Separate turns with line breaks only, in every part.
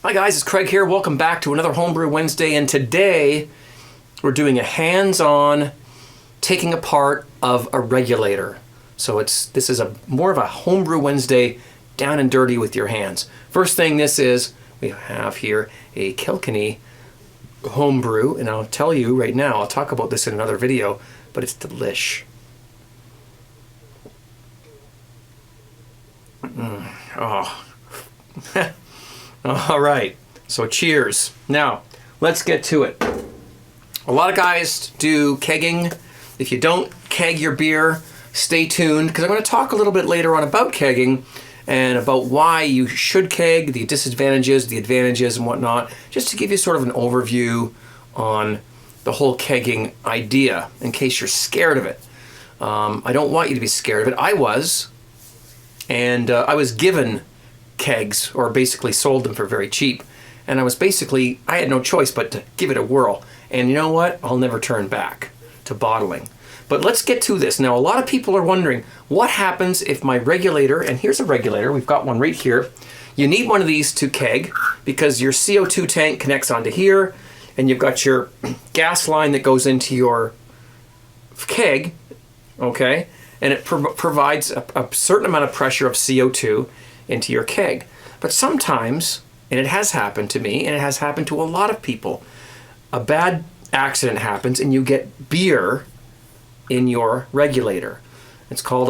Hi guys, it's Craig here. Welcome back to another Homebrew Wednesday, and today we're doing a hands-on taking apart of a regulator. So this is more of a Homebrew Wednesday, down and dirty with your hands. First thing we have here a Kilkenny homebrew, and I'll tell you right now, I'll talk about this in another video, but it's delish. Oh. All right, so cheers. Now, let's get to it. A lot of guys do kegging. If you don't keg your beer, stay tuned, because I'm going to talk a little bit later on about kegging and about why you should keg, the disadvantages, the advantages, and whatnot, just to give you sort of an overview on the whole kegging idea, in case you're scared of it. I don't want you to be scared of it. I was, and I was given kegs, or basically sold them for very cheap, and I had no choice but to give it a whirl. And you know what? I'll never turn back to bottling. But let's get to this. Now, a lot of people are wondering, what happens if my regulator, and here's a regulator, we've got one right here. You need one of these to keg because your CO2 tank connects onto here, and you've got your gas line that goes into your keg, okay? And it provides a certain amount of pressure of CO2 into your keg. But sometimes, and it has happened to me, and it has happened to a lot of people, a bad accident happens and you get beer in your regulator. I call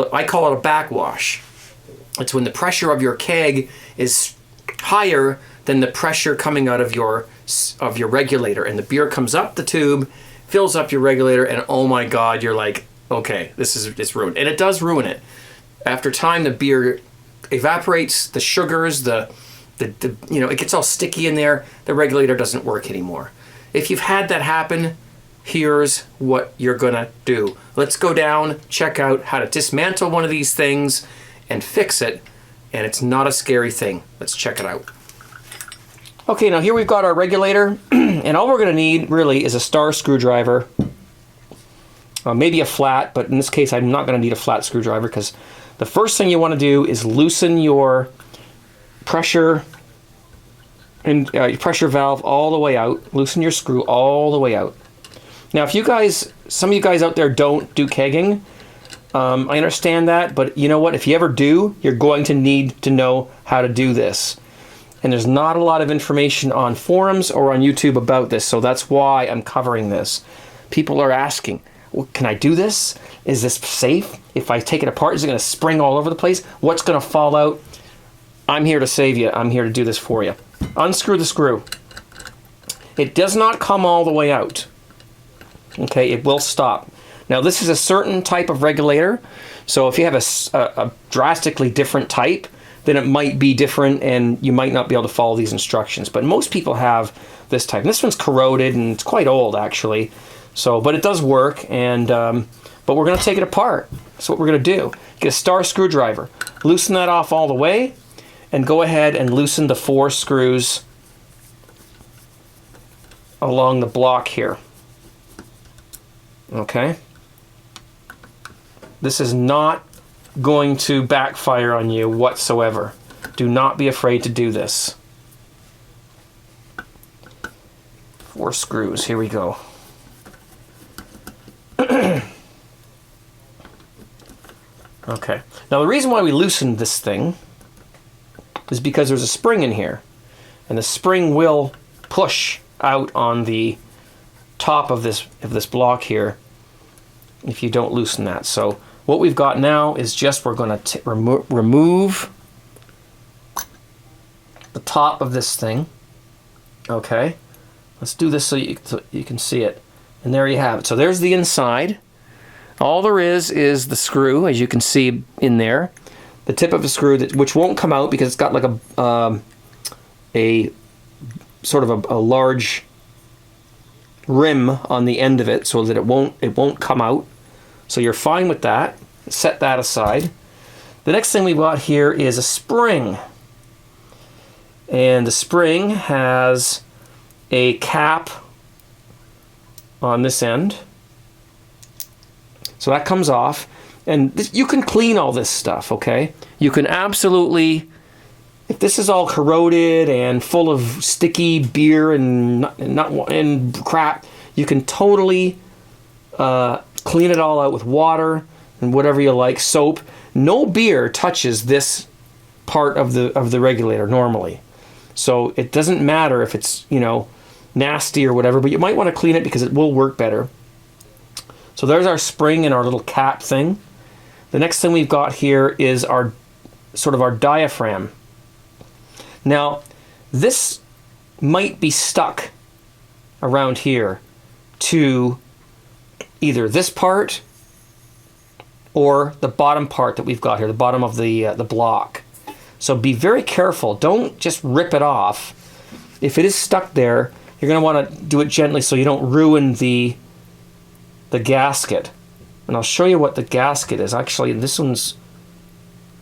it a backwash. It's when the pressure of your keg is higher than the pressure coming out of your regulator, and the beer comes up the tube, fills up your regulator, and oh my God, you're like, okay, it's ruined. And it does ruin it. After time, the beer evaporates, the sugars, it gets all sticky in there, the regulator doesn't work anymore. If you've had that happen, here's what you're gonna do. Let's go down, check out how to dismantle one of these things and fix it, and it's not a scary thing. Let's check it out. Okay, now here we've got our regulator, and all we're gonna need really is a star screwdriver, maybe a flat, but in this case I'm not gonna need a flat screwdriver, because the first thing you want to do is loosen your pressure and your pressure valve all the way out. Loosen your screw all the way out. Now, some of you guys out there don't do kegging, I understand that, but you know what? If you ever do, you're going to need to know how to do this. And there's not a lot of information on forums or on YouTube about this, so that's why I'm covering this. People are asking, well, can I do this? Is this safe? If I take it apart, is it going to spring all over the place? What's going to fall out? I'm here to save you. I'm here to do this for you. Unscrew the screw. It does not come all the way out. Okay, it will stop. Now, this is a certain type of regulator, so if you have a drastically different type, then it might be different and you might not be able to follow these instructions. But most people have this type. And this one's corroded and it's quite old, actually. So, but it does work, and but we're going to take it apart. That's what we're going to do. Get a star screwdriver, loosen that off all the way, and go ahead and loosen the 4 screws along the block here. Okay? This is not going to backfire on you whatsoever. Do not be afraid to do this. 4 screws. Here we go. Okay. Now, the reason why we loosened this thing is because there's a spring in here, and the spring will push out on the top of this block here if you don't loosen that. So what we've got now is just we're going to remove the top of this thing. Okay. Let's do this so you can see it. And there you have it. So there's the inside. All there is the screw, as you can see in there. The tip of a screw, which won't come out because it's got like a sort of a large rim on the end of it, so that it won't come out. So you're fine with that. Set that aside. The next thing we've got here is a spring. And the spring has a cap on this end. So that comes off. And you can clean all this stuff, okay? You can absolutely if this is all corroded and full of sticky beer and crap, you can totally clean it all out with water and whatever you like, soap. No beer touches this part of the regulator normally. So it doesn't matter if it's, you know, nasty or whatever, but you might want to clean it because it will work better. So there's our spring and our little cap thing. The next thing we've got here is our sort of our diaphragm. Now, this might be stuck around here to either this part or the bottom part that we've got here, the bottom of the block. So be very careful. Don't just rip it off. If it is stuck there, you're going to want to do it gently so you don't ruin the gasket. And I'll show you what the gasket is. Actually, this one's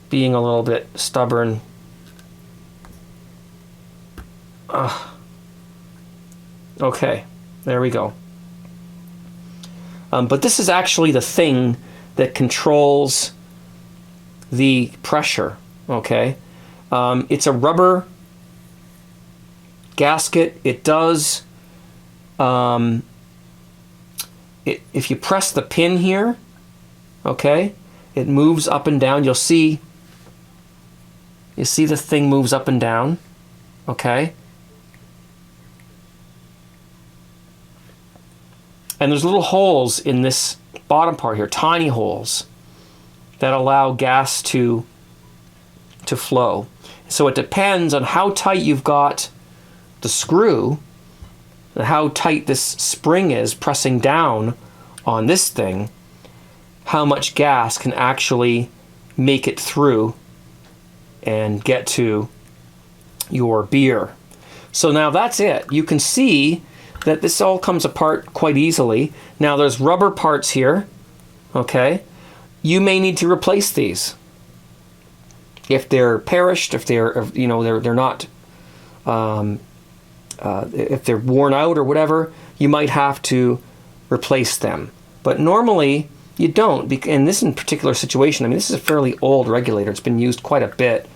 being a little bit stubborn. Okay, there we go. But this is actually the thing that controls the pressure, okay? It's a rubber gasket. It does, if you press the pin here, okay, it moves up and down. You see the thing moves up and down, okay? And there's little holes in this bottom part here, tiny holes that allow gas to flow. So it depends on how tight you've got the screw and how tight this spring is pressing down on this thing, how much gas can actually make it through and get to your beer. So now that's it. You can see that this all comes apart quite easily. Now there's rubber parts here, okay? You may need to replace these. If they're perished, if they're, you know, they're not, if they're worn out or whatever, you might have to replace them. But normally you don't. In this particular situation, I mean, this is a fairly old regulator. It's been used quite a bit.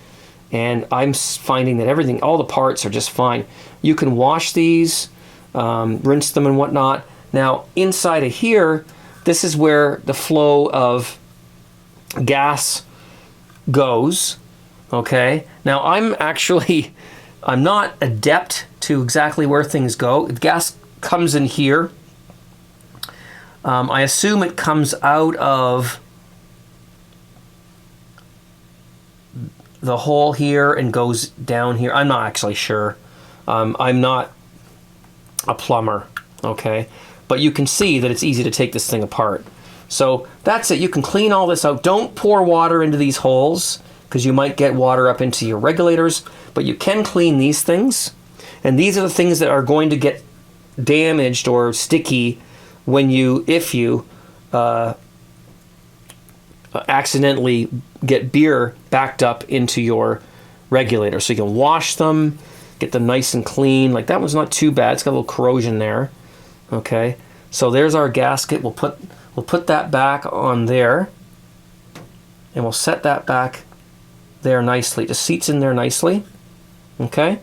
And I'm finding that everything, all the parts are just fine. You can wash these, rinse them and whatnot. Now, inside of here, this is where the flow of gas goes, okay? Now, I'm not adept to exactly where things go. The gas comes in here. I assume it comes out of the hole here and goes down here. I'm not actually sure. I'm not a plumber, okay? But you can see that it's easy to take this thing apart. So that's it. You can clean all this out. Don't pour water into these holes because you might get water up into your regulators, but you can clean these things. And these are the things that are going to get damaged or sticky when if you accidentally get beer backed up into your regulator. So you can wash them, get them nice and clean. Like that one's not too bad. It's got a little corrosion there. Okay, so there's our gasket. We'll put that back on there, and we'll set that back there nicely. It just seats in there nicely. Okay,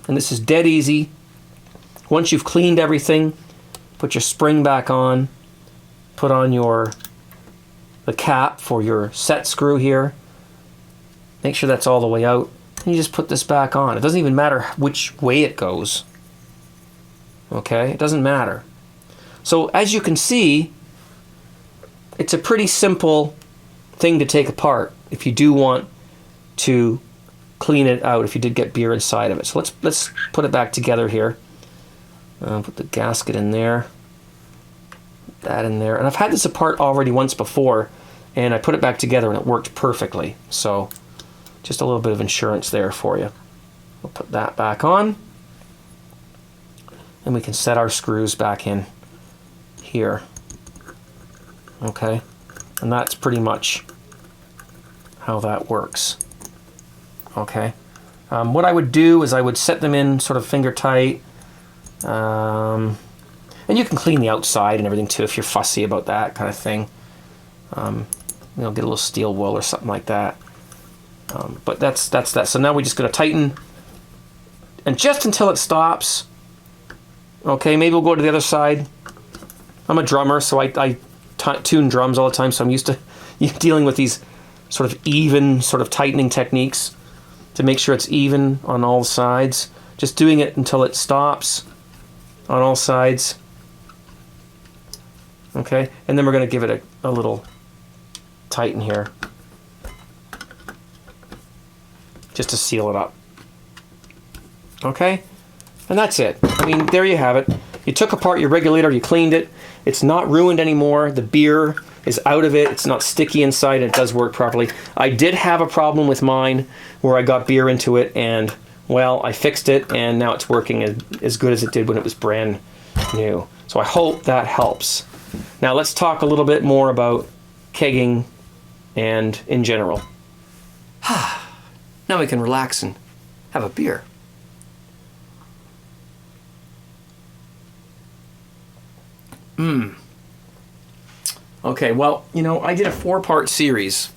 and this is dead easy. Once you've cleaned everything, put your spring back on. Put on the cap for your set screw here. Make sure that's all the way out. And you just put this back on. It doesn't even matter which way it goes. Okay, it doesn't matter. So as you can see, it's a pretty simple thing to take apart if you do want to clean it out, if you did get beer inside of it. So let's put it back together here. Put the gasket in there. That in there. And I've had this apart already once before, and I put it back together and it worked perfectly. So just a little bit of insurance there for you. We'll put that back on. And we can set our screws back in here. Okay, and that's pretty much how that works. Okay, what I would do is I would set them in sort of finger tight. And you can clean the outside and everything too if you're fussy about that kind of thing. You know, get a little steel wool or something like that. But that's that. So now we're just going to tighten, and just until it stops. Okay, maybe we'll go to the other side. I'm a drummer, so I tune drums all the time, so I'm used to dealing with these sort of even, sort of tightening techniques to make sure it's even on all sides. Just doing it until it stops on all sides. Okay, and then we're going to give it a little tighten here, just to seal it up. Okay, and that's it. I mean, there you have it. You took apart your regulator, you cleaned it. It's not ruined anymore. The beer is out of it. It's not sticky inside. It does work properly. I did have a problem with mine where I got beer into it, and well, I fixed it, and now it's working as good as it did when it was brand new. So I hope that helps. Now let's talk a little bit more about kegging and in general. Now we can relax and have a beer. Okay, well, you know, I did a 4-part series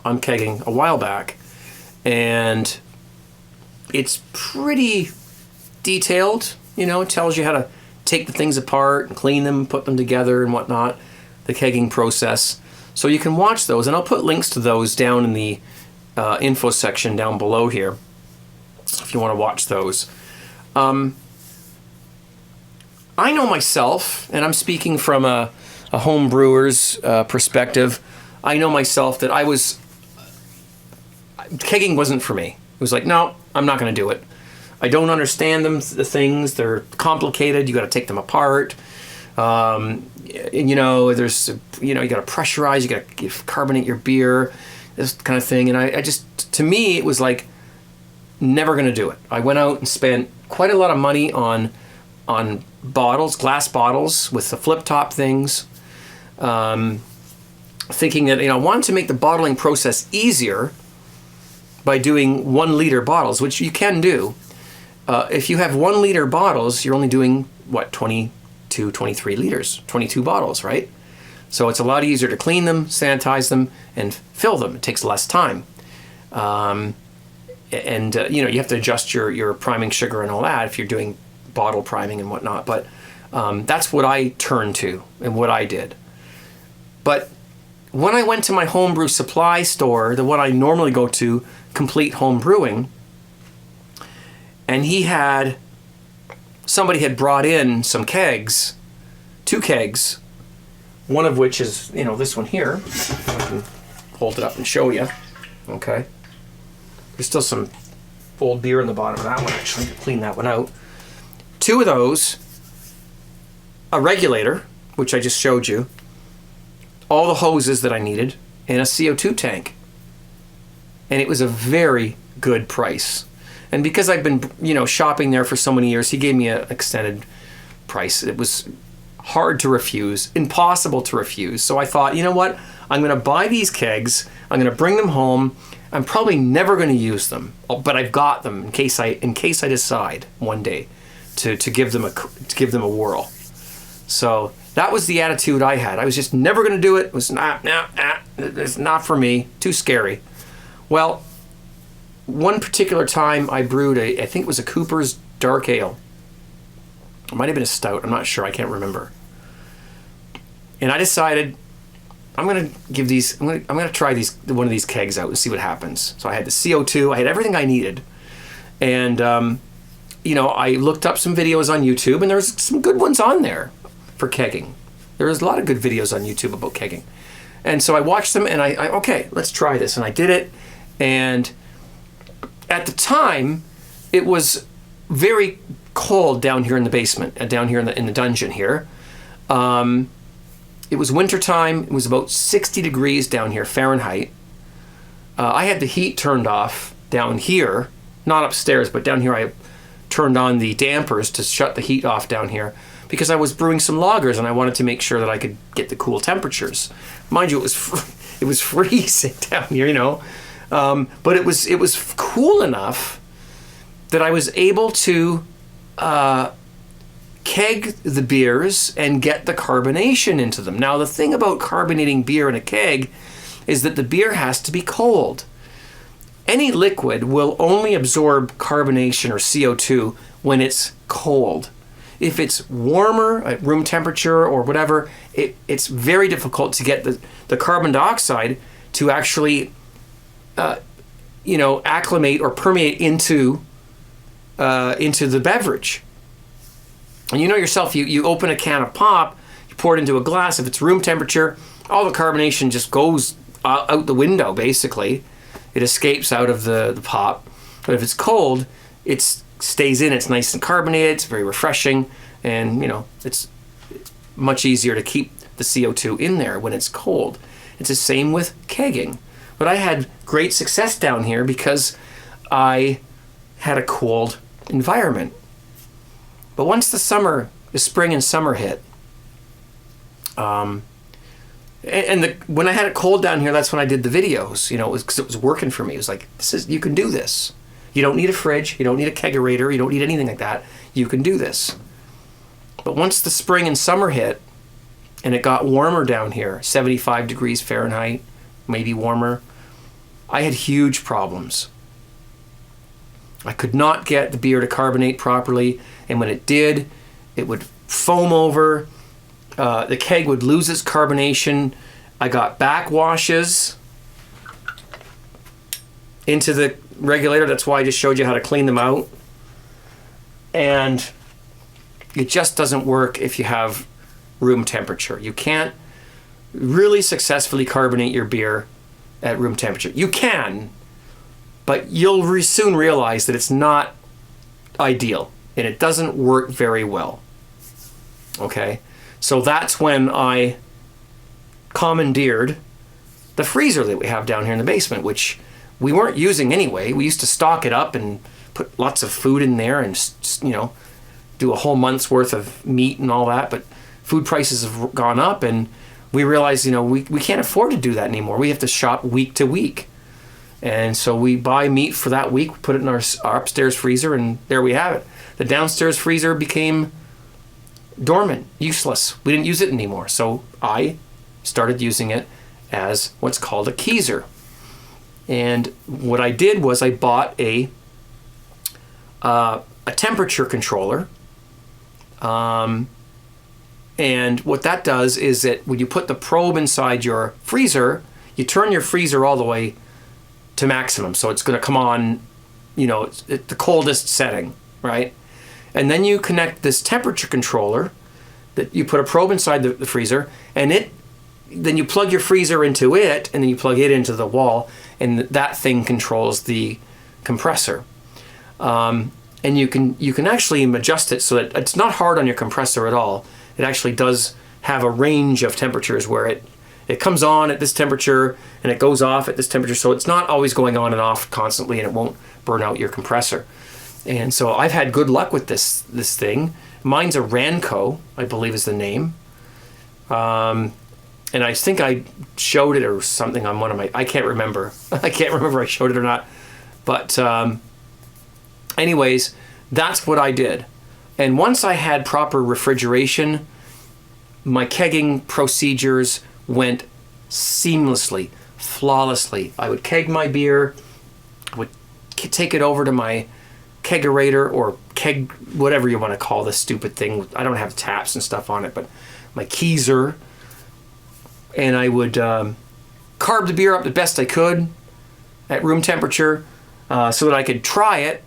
on kegging a while back, and it's pretty detailed. You know, it tells you how to take the things apart and clean them, put them together and whatnot, the kegging process. So you can watch those, and I'll put links to those down in the info section down below here if you want to watch those. I know myself, and I'm speaking from a home brewer's perspective, I know myself that kegging wasn't for me. It was like, no, I'm not going to do it. I don't understand the things. They're complicated. You got to take them apart. And, you know, you got to pressurize. You got to carbonate your beer, this kind of thing. And I just, to me, it was like never going to do it. I went out and spent quite a lot of money on bottles, glass bottles with the flip top things, thinking that, you know, I wanted to make the bottling process easier by doing 1 liter bottles, which you can do. If you have 1 liter bottles, you're only doing, what, 22, 23 liters, 22 bottles, right? So it's a lot easier to clean them, sanitize them, and fill them. It takes less time. You know, you have to adjust your priming sugar and all that if you're doing bottle priming and whatnot. But that's what I turned to and what I did. But when I went to my homebrew supply store, the one I normally go to, Complete Home Brewing, and somebody had brought in some kegs, 2 kegs, one of which is, you know, this one here. I can hold it up and show you. Okay. There's still some old beer in the bottom of that one, actually. Clean that one out. 2 of those, a regulator, which I just showed you, all the hoses that I needed, and a CO2 tank. And it was a very good price. And because I've been, you know, shopping there for so many years, he gave me an extended price. It was hard to refuse, impossible to refuse. So I thought, you know what? I'm going to buy these kegs. I'm going to bring them home. I'm probably never going to use them, but I've got them in case I decide one day to give them a whirl. So that was the attitude I had. I was just never going to do it. It was it's not for me. Too scary. Well, one particular time I brewed I think it was a Cooper's Dark Ale. It might have been a stout. I'm not sure. I can't remember. And I decided I'm going to try one of these kegs out and see what happens. So I had the CO2. I had everything I needed. And, you know, I looked up some videos on YouTube, and there's some good ones on there for kegging. There's a lot of good videos on YouTube about kegging. And so I watched them, and okay, let's try this. And I did it. And at the time, it was very cold down here in the basement, down here in the dungeon here. It was wintertime. It was about 60 degrees down here, Fahrenheit. I had the heat turned off down here, not upstairs, but down here I turned on the dampers to shut the heat off down here because I was brewing some lagers and I wanted to make sure that I could get the cool temperatures. Mind you, it was freezing down here, you know. But it was cool enough that I was able to keg the beers and get the carbonation into them. Now, the thing about carbonating beer in a keg is that the beer has to be cold. Any liquid will only absorb carbonation or CO2 when it's cold. If it's warmer at room temperature or whatever, it's very difficult to get the carbon dioxide to actually, acclimate or permeate into the beverage. And you know yourself, you open a can of pop, you pour it into a glass. If it's room temperature, all the carbonation just goes out the window, basically. It escapes out of the pop. But if it's cold, it stays in. It's nice and carbonated. It's very refreshing. And, it's much easier to keep the CO2 in there when it's cold. It's the same with kegging. But I had great success down here because I had a cold environment. But once the spring and summer hit, when I had it cold down here, that's when I did the videos, because it was working for me. It was like, you can do this. You don't need a fridge. You don't need a kegerator. You don't need anything like that. You can do this. But once the spring and summer hit, and it got warmer down here, 75 degrees Fahrenheit, maybe warmer, I had huge problems. I could not get the beer to carbonate properly, and when it did, it would foam over. The keg would lose its carbonation. I got backwashes into the regulator. That's why I just showed you how to clean them out. And it just doesn't work if you have room temperature. You can't really successfully carbonate your beer at room temperature. You can, but you'll soon realize that it's not ideal and it doesn't work very well. Okay? So that's when I commandeered the freezer that we have down here in the basement, which we weren't using anyway. We used to stock it up and put lots of food in there and, do a whole month's worth of meat and all that. But food prices have gone up, and we realized, we can't afford to do that anymore. We have to shop week to week. And so we buy meat for that week, put it in our upstairs freezer, and there we have it. The downstairs freezer became dormant, useless. We didn't use it anymore. So I started using it as what's called a keezer. And what I did was I bought a temperature controller. And what that does is that when you put the probe inside your freezer, you turn your freezer all the way to maximum. So it's going to come on, it's at the coldest setting, right? And then you connect this temperature controller that you put a probe inside the freezer, and then you plug your freezer into it, and then you plug it into the wall, and that thing controls the compressor. And you can actually adjust it so that it's not hard on your compressor at all. It actually does have a range of temperatures where it comes on at this temperature and it goes off at this temperature, so it's not always going on and off constantly, and it won't burn out your compressor. And so I've had good luck with this thing. Mine's a Ranco, I believe is the name. And I think I showed it or something on one of I can't remember. I can't remember if I showed it or not. But anyways, that's what I did. And once I had proper refrigeration, my kegging procedures went seamlessly, flawlessly. I would keg my beer, would take it over to my kegerator or keg, whatever you want to call this stupid thing. I don't have taps and stuff on it, but my keezer. And I would carb the beer up the best I could at room temperature so that I could try it.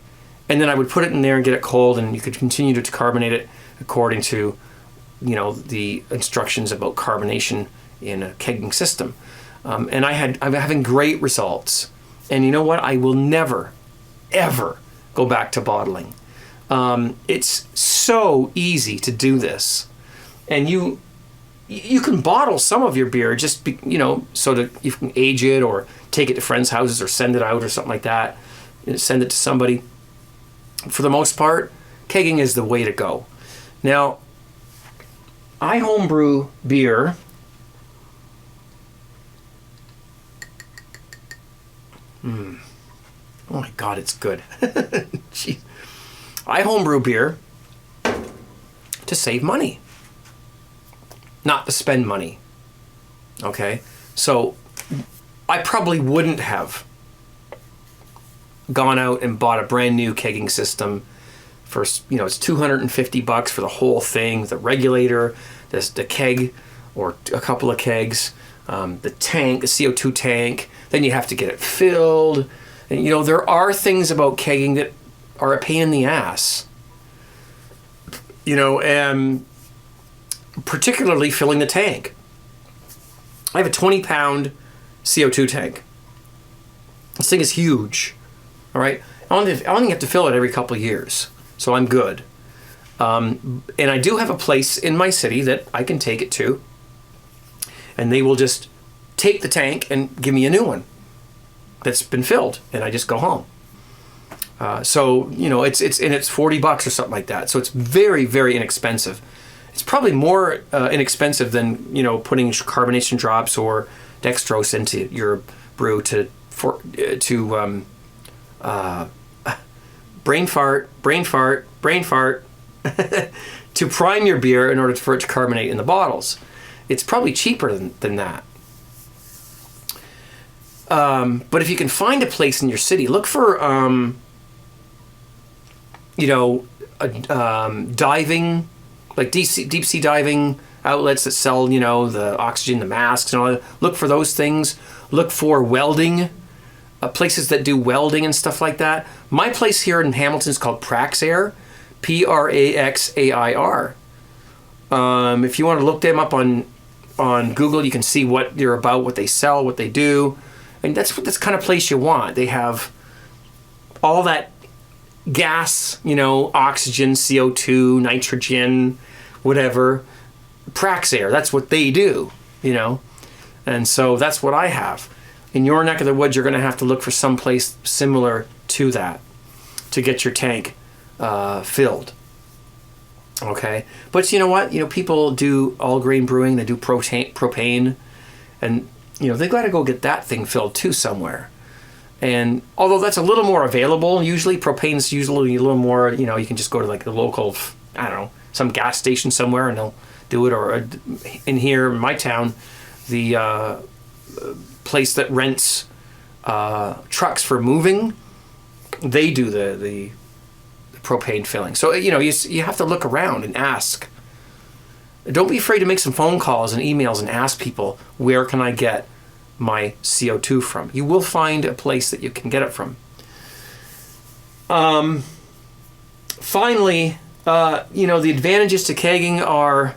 And then I would put it in there and get it cold, and you could continue to carbonate it according to, the instructions about carbonation in a kegging system. And I'm having great results. And you know what? I will never, ever go back to bottling. It's so easy to do this. And you can bottle some of your beer just, so that you can age it or take it to friends' houses or send it out or something like that. Send it to somebody. For the most part, kegging is the way to go. Now, I homebrew beer. Oh my God, it's good. Jeez. I homebrew beer to save money, not to spend money. Okay? So I probably wouldn't have gone out and bought a brand new kegging system for, it's $250 for the whole thing, the regulator, the keg or a couple of kegs, the tank, the CO2 tank. Then you have to get it filled. And there are things about kegging that are a pain in the ass. And particularly filling the tank. I have a 20-pound CO2 tank. This thing is huge. All right, I only have to fill it every couple of years, so I'm good. And I do have a place in my city that I can take it to, and they will just take the tank and give me a new one that's been filled, and I just go home. So it's $40 or something like that. So it's very, very inexpensive. It's probably more inexpensive than putting carbonation drops or dextrose into your brew to brain fart to prime your beer in order for it to carbonate in the bottles. It's probably cheaper than that. But if you can find a place in your city, look for diving, like deep sea diving outlets that sell the oxygen, the masks, and all that. Look for those things. Look for welding. Places that do welding and stuff like that. My place here in Hamilton is called Praxair, Praxair. If you want to look them up on Google, you can see what they're about, what they sell, what they do, and that's the kind of place you want. They have all that gas, oxygen, CO2, nitrogen, whatever. Praxair, that's what they do, and so that's what I have. In your neck of the woods, you're going to have to look for some place similar to that to get your tank filled. Okay, but you know what? People do all grain brewing. They do propane, and they've got to go get that thing filled too somewhere. And although that's a little more available, usually propane's usually a little more. You can just go to like the local, I don't know, some gas station somewhere, and they'll do it. Or in here, in my town, the place that rents trucks for moving, they do the propane filling. So you have to look around and ask. Don't be afraid to make some phone calls and emails and ask people, where can I get my CO2 from? You will find a place that you can get it from. Finally, the advantages to kegging are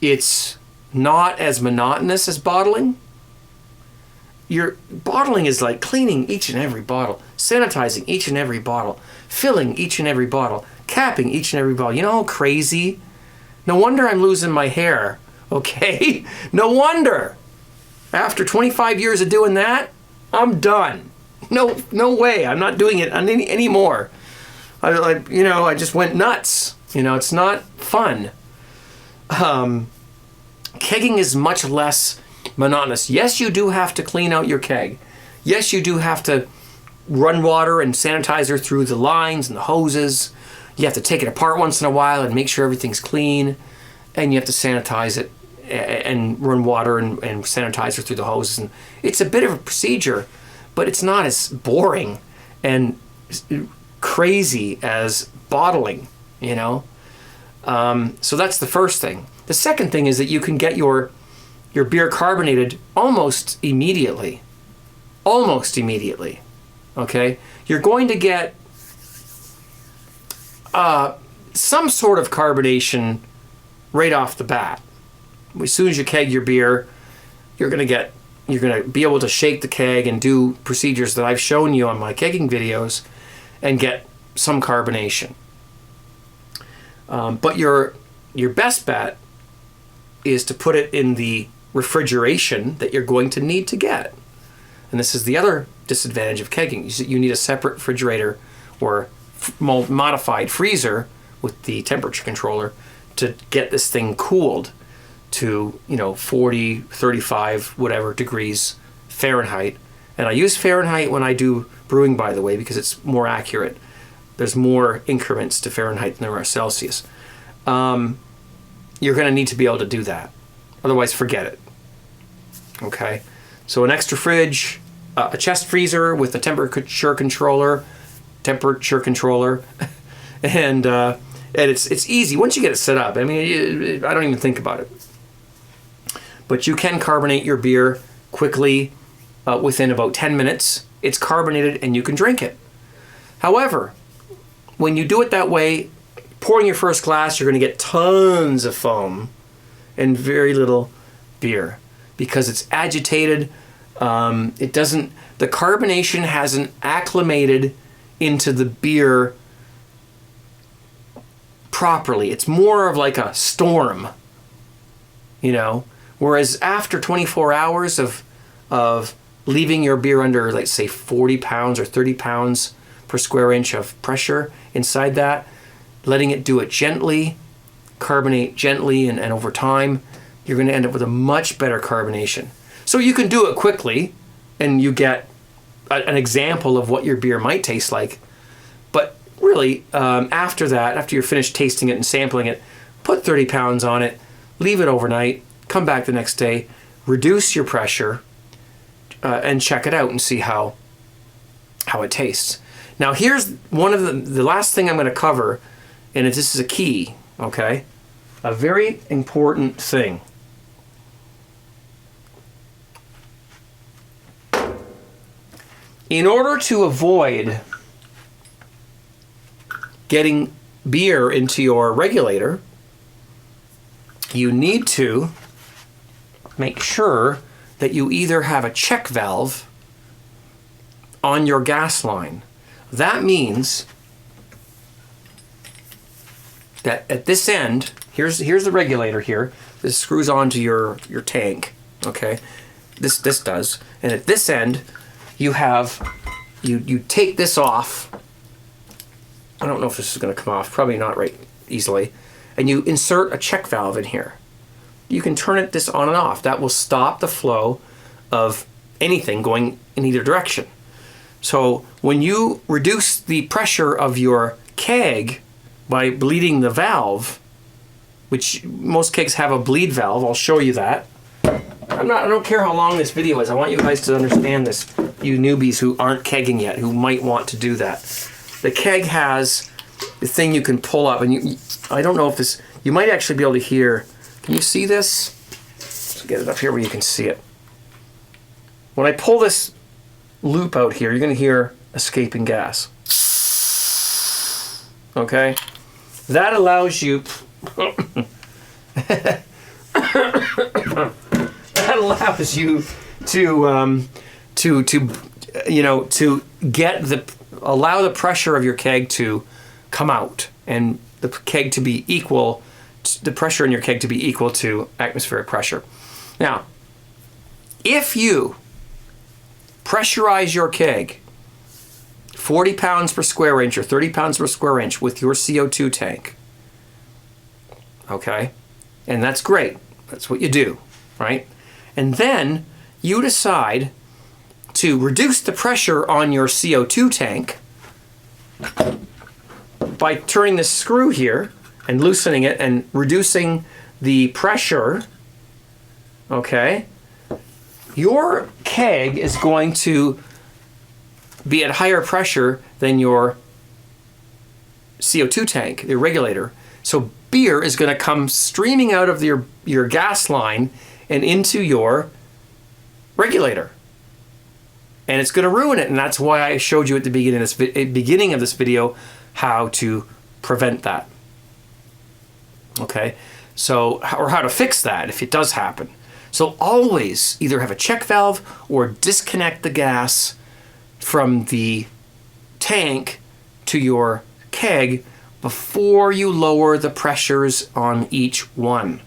it's not as monotonous as bottling. Your bottling is like cleaning each and every bottle, sanitizing each and every bottle, filling each and every bottle, capping each and every bottle. How crazy? No wonder I'm losing my hair, okay? No wonder. After 25 years of doing that, I'm done. No way. I'm not doing it anymore. I just went nuts. It's not fun. Kegging is much less monotonous. Yes, you do have to clean out your keg. Yes, you do have to run water and sanitizer through the lines and the hoses. You have to take it apart once in a while and make sure everything's clean. And you have to sanitize it and run water and sanitizer through the hoses. And it's a bit of a procedure, but it's not as boring and crazy as bottling, So that's the first thing. The second thing is that you can get your beer carbonated almost immediately. Okay? You're going to get some sort of carbonation right off the bat. As soon as you keg your beer, you're going to be able to shake the keg and do procedures that I've shown you on my kegging videos and get some carbonation. But your best bet is to put it in the refrigeration that you're going to need to get. And this is the other disadvantage of kegging. You need a separate refrigerator or modified freezer with the temperature controller to get this thing cooled to 40, 35, whatever degrees Fahrenheit. And I use Fahrenheit when I do brewing, by the way, because it's more accurate. There's more increments to Fahrenheit than there are Celsius. You're going to need to be able to do that. Otherwise, forget it. Okay, so an extra fridge, a chest freezer with a temperature controller, and it's easy once you get it set up. I mean, I don't even think about it. But you can carbonate your beer quickly within about 10 minutes. It's carbonated and you can drink it. However, when you do it that way, pouring your first glass, you're going to get tons of foam and very little beer because it's agitated. The carbonation hasn't acclimated into the beer properly. It's more of like a storm, you know. Whereas after 24 hours of leaving your beer under, like, say, 40 pounds or 30 pounds per square inch of pressure inside that, letting it do it gently, carbonate gently, and over time, you're going to end up with a much better carbonation. So you can do it quickly, and you get an example of what your beer might taste like. But really, after that, after you're finished tasting it and sampling it, put 30 pounds on it, leave it overnight, come back the next day, reduce your pressure, and check it out and see how it tastes. Now here's one of the last thing I'm going to cover, and this is a key, okay? A very important thing. In order to avoid getting beer into your regulator, you need to make sure that you either have a check valve on your gas line. That means that at this end, here's the regulator here. This screws onto your tank, okay? This does. And at this end, you have, you take this off. I don't know if this is going to come off, probably not right easily. And you insert a check valve in here. You can turn this on and off. That will stop the flow of anything going in either direction. So when you reduce the pressure of your keg by bleeding the valve, which most kegs have a bleed valve, I'll show you that. I don't care how long this video is. I want you guys to understand this, you newbies who aren't kegging yet, who might want to do that. The keg has the thing you can pull up, and I don't know if this, you might actually be able to hear. Can you see this? Let's get it up here where you can see it. When I pull this loop out here, you're going to hear escaping gas. Okay? That allows you that allows you to allow the pressure of your keg to come out and the keg to be equal, the pressure in your keg to be equal to atmospheric pressure. Now, if you pressurize your keg 40 pounds per square inch or 30 pounds per square inch with your CO2 tank, okay, and that's great, that's what you do, right? And then you decide to reduce the pressure on your CO2 tank by turning this screw here and loosening it and reducing the pressure, okay, your keg is going to be at higher pressure than your CO2 tank, the regulator. So beer is going to come streaming out of your gas line and into your regulator. And it's going to ruin it. And that's why I showed you at the beginning of this video how to prevent that. Okay? So, or how to fix that if it does happen. So always either have a check valve or disconnect the gas from the tank to your keg before you lower the pressures on each one.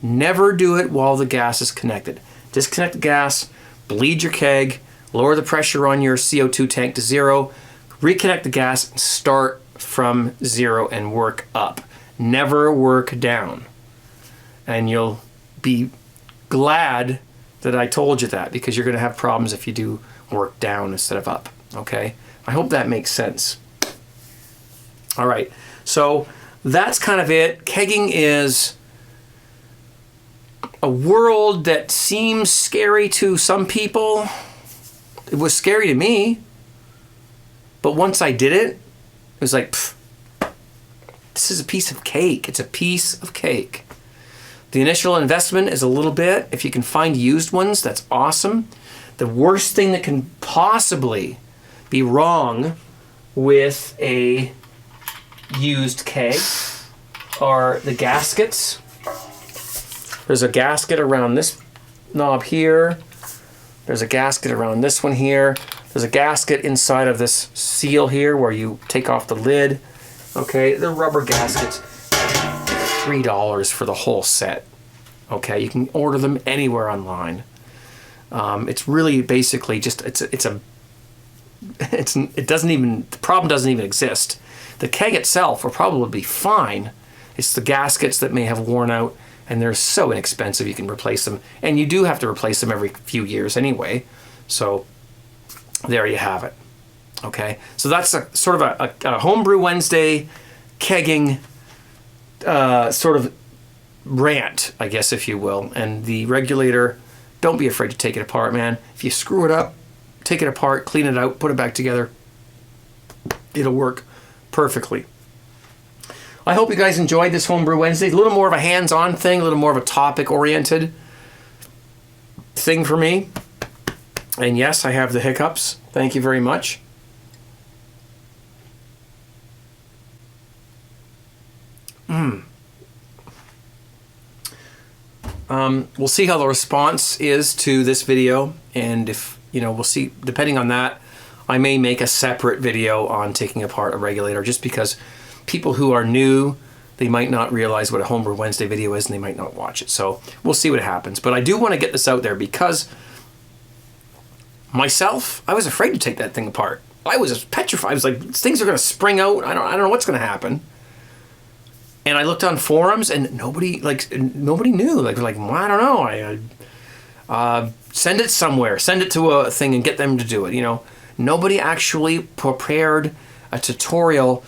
Never do it while the gas is connected. Disconnect the gas, bleed your keg, lower the pressure on your CO2 tank to 0, reconnect the gas, and start from 0 and work up. Never work down. And you'll be glad that I told you that, because you're going to have problems if you do work down instead of up. Okay? I hope that makes sense. All right. So that's kind of it. Kegging is a world that seems scary to some people. It was scary to me. But once I did it, it was like, pff, this is a piece of cake. It's a piece of cake. The initial investment is a little bit. If you can find used ones, that's awesome. The worst thing that can possibly be wrong with a used keg are the gaskets. There's a gasket around this knob here. There's a gasket around this one here. There's a gasket inside of this seal here where you take off the lid. Okay, the rubber gaskets, $3 for the whole set. Okay, you can order them anywhere online. It's really basically just, the problem doesn't even exist. The keg itself will probably be fine. It's the gaskets that may have worn out, and they're so inexpensive you can replace them. And you do have to replace them every few years anyway. So there you have it. Okay, so that's a sort of a Homebrew Wednesday kegging sort of rant, I guess, if you will. And the regulator, don't be afraid to take it apart, man. If you screw it up, take it apart, clean it out, put it back together. It'll work perfectly. I hope you guys enjoyed this Homebrew Wednesday. A little more of a hands-on thing, a little more of a topic-oriented thing for me. And yes, I have the hiccups. Thank you very much. We'll see how the response is to this video, and if, we'll see, depending on that, I may make a separate video on taking apart a regulator, just because people who are new, they might not realize what a Homebrew Wednesday video is, and they might not watch it. So we'll see what happens. But I do want to get this out there because myself, I was afraid to take that thing apart. I was petrified. I was like, things are going to spring out. I don't know what's going to happen. And I looked on forums, and nobody knew. Like, well, I don't know. Send it somewhere. Send it to a thing and get them to do it. Nobody actually prepared a tutorial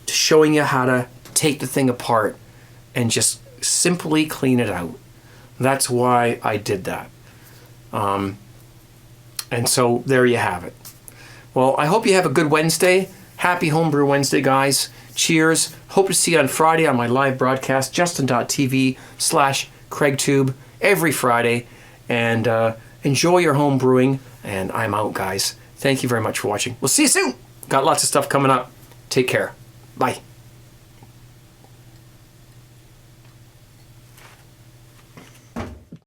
showing you how to take the thing apart and just simply clean it out. That's why I did that. And so there you have it. Well, I hope you have a good Wednesday. Happy Homebrew Wednesday, guys. Cheers. Hope to see you on Friday on my live broadcast, justin.tv/CraigTube, every Friday. And enjoy your home brewing. And I'm out, guys. Thank you very much for watching. We'll see you soon. Got lots of stuff coming up. Take care. Bye.